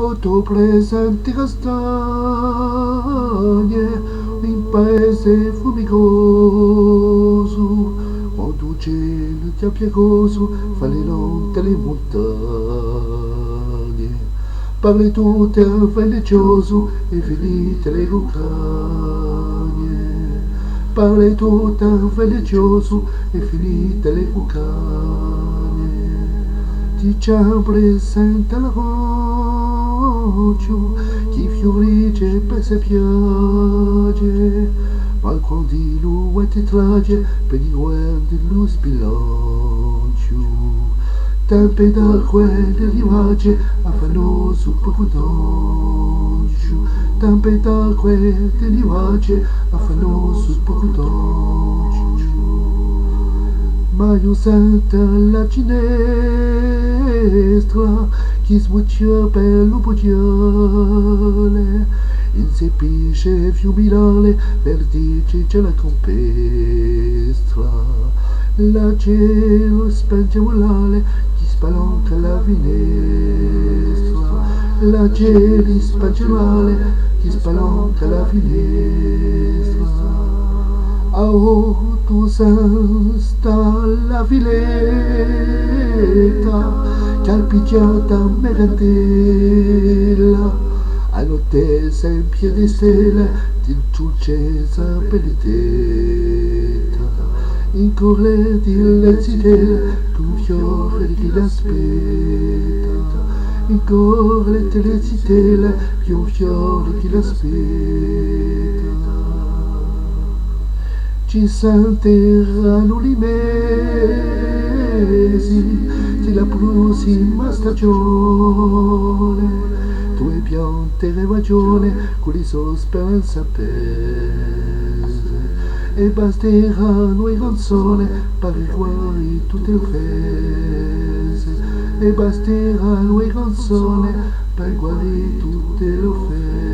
Autopresenti castagne in paese fumicoso, quando il cielo ti ha piegoso fa le lonte le montagne. Parli tutte felicioso e finite le cucagne. Parli tutte felicioso e finite le cucagne. Ti ci presenta la roccio, chi fiorisce per se piace, ma quando lui ti trage per i guardi lo sbilancio. Tempe d'acqua e rivace affanoso poco d'occhio. Tempe d'acqua e rivace affanoso poco d'occhio. Ma io sento la ginestra chi sbuccia per lo poggiale, insepisce fiumilare, vertice c'è la tempestra. La cielo spenge volare, chi spalancà la finestra. La cielo spenge volare, chi spalancà la finestra. Oh, tu sta la filetta, calpicciata merendella, a nottesa in piedistella, di ciuccesa pelletetta. In corre di lezitella, con fiore di l'aspetta. In corre di lezitella, con fiore di l'aspetta. Ci sentirano i mesi della prossima stagione, tue piante le ragione con le sue speranze appese, e basteranno i canzoni per guarire tutte le offese, e basteranno i canzoni per guarire tutte le offese.